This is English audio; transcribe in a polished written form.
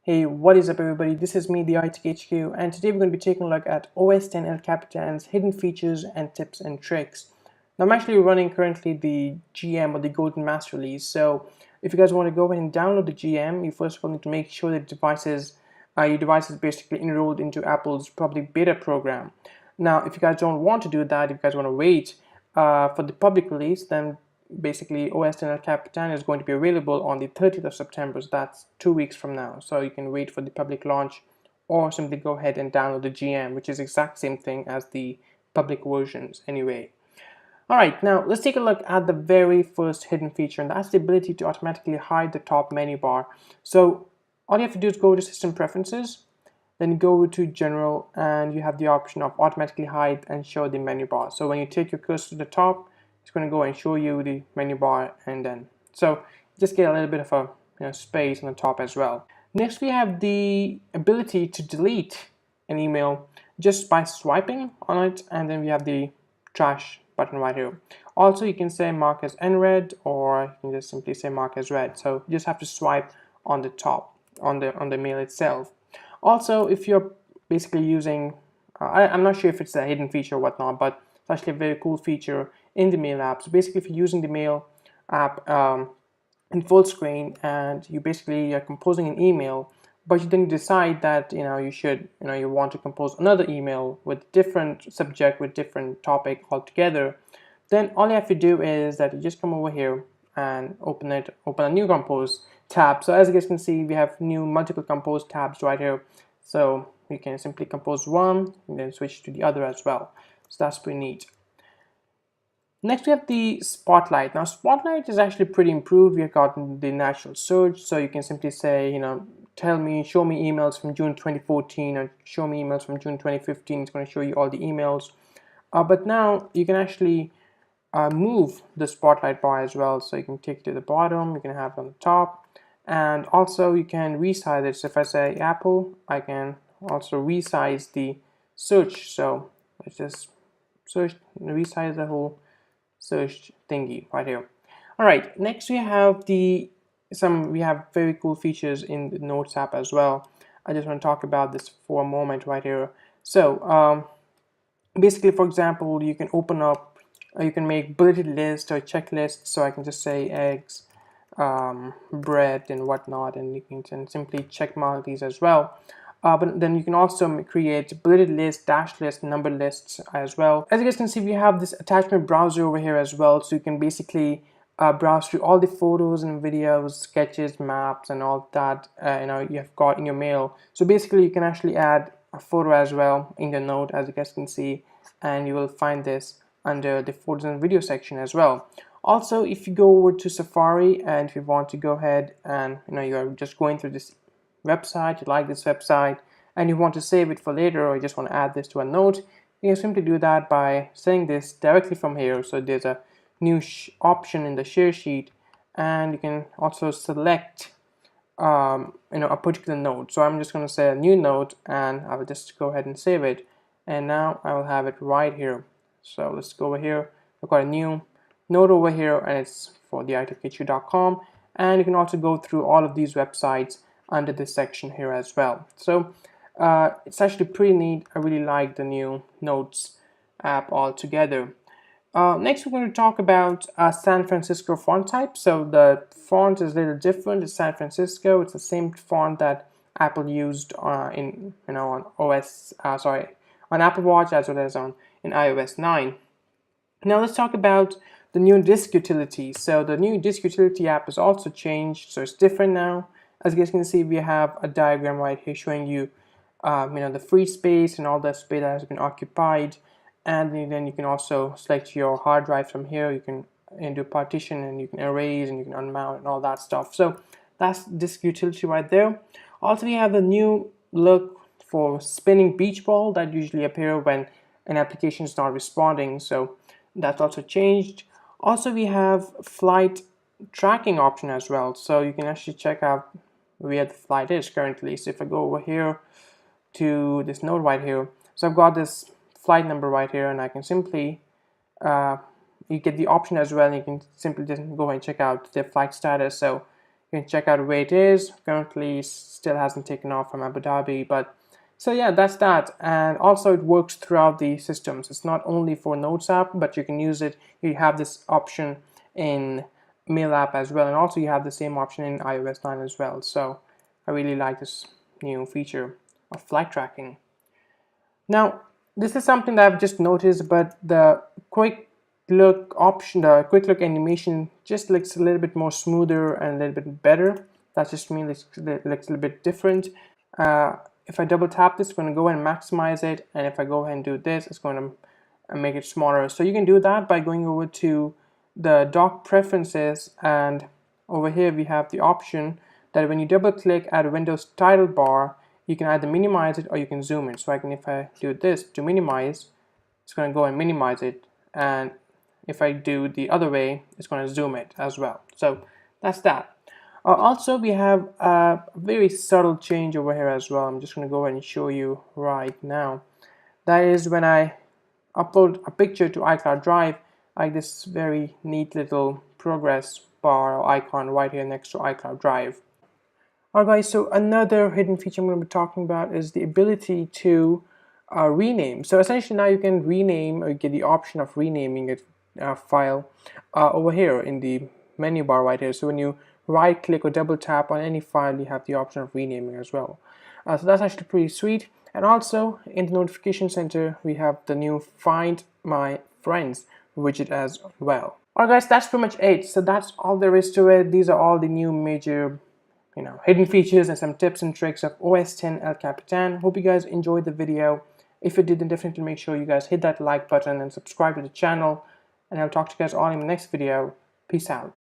Hey, what is up everybody? This is me, the ITHQ, and today we're going to be taking a look at OS 10 El Capitan's hidden features and tips and tricks. Now I'm actually running currently the GM or the Golden Master release, so if you guys want to go ahead and download the GM, you first of all need to make sure that your device is basically enrolled into Apple's public beta program. Now, if you guys don't want to do that, if you guys want to wait for the public release, then basically OS 10 El Capitan is going to be available on the 30th of September, so that's 2 weeks from now. So you can wait for the public launch or simply go ahead and download the GM, which is the exact same thing as the public versions anyway. Alright, now let's take a look at the very first hidden feature, and that's the ability to automatically hide the top menu bar. So all you have to do is go to System Preferences, then go to General, and you have the option of automatically hide and show the menu bar. So when you take your cursor to the top, it's going to go and show you the menu bar, and then so just get a little bit of a space on the top as well. Next, we have the ability to delete an email just by swiping on it, and then we have the trash button right here. Also, you can say mark as unread, or you can just simply say mark as read. So you just have to swipe on the top on the mail itself. Also, if you're basically using, I'm not sure if it's a hidden feature or whatnot, but it's actually a very cool feature in the mail app. So basically, if you're using the mail app in full screen and you basically are composing an email, but you then decide that you want to compose another email with different subject, with different topic altogether, then all you have to do is that you just come over here and open a new compose tab. So as you guys can see, we have multiple compose tabs right here. So you can simply compose one and then switch to the other as well. So that's pretty neat. Next, we have the Spotlight. Now, Spotlight is actually pretty improved. We have gotten the natural search, so you can simply say, show me emails from June 2014 or show me emails from June 2015. It's going to show you all the emails. But now you can actually move the Spotlight bar as well. So you can take it to the bottom, you can have it on the top, and also you can resize it. So if I say Apple, I can also resize the search. So let's just resize the whole search thingy right here. All right, next we have very cool features in the Notes app as well. I just want to talk about this for a moment right here. So basically, for example, you can open up, you can make bulleted list or checklist. So I can just say eggs, bread, and whatnot, and you can simply check mark these as well. But then you can also create bulleted lists, dash lists, number lists as well. As you guys can see, we have this attachment browser over here as well, so you can basically browse through all the photos and videos, sketches, maps, and all that you have got in your mail. So basically, you can actually add a photo as well in the note, as you guys can see, and you will find this under the photos and video section as well. Also, if you go over to Safari and if you want to go ahead and you are just going through this website, you like this website and you want to save it for later, or you just want to add this to a note, you can simply do that by saying this directly from here. So there's a new option in the share sheet, and you can also select a particular note. So I'm just going to say a new note, and I will just go ahead and save it, and now I will have it right here. So let's go over here. I've got a new note over here, and it's for the itfhq.com, and you can also go through all of these websites under this section here as well. So it's actually pretty neat. I really like the new Notes app altogether. Next, we're going to talk about San Francisco font type. So the font is a little different. It's San Francisco. It's the same font that Apple used on Apple Watch as well as in iOS 9. Now let's talk about the new disk utility. So the new disk utility app is also changed, so it's different now. As you guys can see, we have a diagram right here showing you, the free space and all the space that has been occupied, and then you can also select your hard drive from here. You can do partition, and you can erase, and you can unmount, and all that stuff. So that's disk utility right there. Also, we have a new look for spinning beach ball that usually appear when an application is not responding. So that's also changed. Also, we have flight tracking option as well. So you can actually check out where the flight is currently. So if I go over here to this node right here, so I've got this flight number right here, and I can simply you get the option as well, and you can simply just go and check out the flight status. So You can check out where it is. Currently still hasn't taken off from Abu Dhabi, but so yeah, that's that. And also it works throughout the systems. It's not only for Notes app, but you can use it. You have this option in Mail app as well, and also you have the same option in iOS 9 as well. So I really like this new feature of flight tracking. Now, this is something that I've just noticed, but the quick look option, the quick look animation just looks a little bit more smoother and a little bit better. That's just me, looks a little bit different. If I double tap this, it's going to go and maximize it, and if I go ahead and do this, it's going to make it smaller. So you can do that by going over to the dock preferences, and over here we have the option that when you double click at Windows title bar, you can either minimize it or you can zoom it. So if I do this to minimize, it's going to go and minimize it, and if I do the other way, it's going to zoom it as well. So that's that. Also, we have a very subtle change over here as well. I'm just going to go ahead and show you right now. That is when I upload a picture to iCloud Drive, like this very neat little progress bar or icon right here next to iCloud Drive. Alright guys, so another hidden feature I'm going to be talking about is the ability to rename. So essentially now you can rename, or get the option of renaming a file over here in the menu bar right here. So when you right click or double tap on any file, you have the option of renaming as well. So that's actually pretty sweet. And also in the notification center, we have the new Find My Friends widget as well. Alright guys, that's pretty much it. So that's all there is to it. These are all the new major hidden features and some tips and tricks of OS X El Capitan. Hope you guys enjoyed the video. If you did, then definitely make sure you guys hit that like button and subscribe to the channel. And I'll talk to you guys all in the next video. Peace out.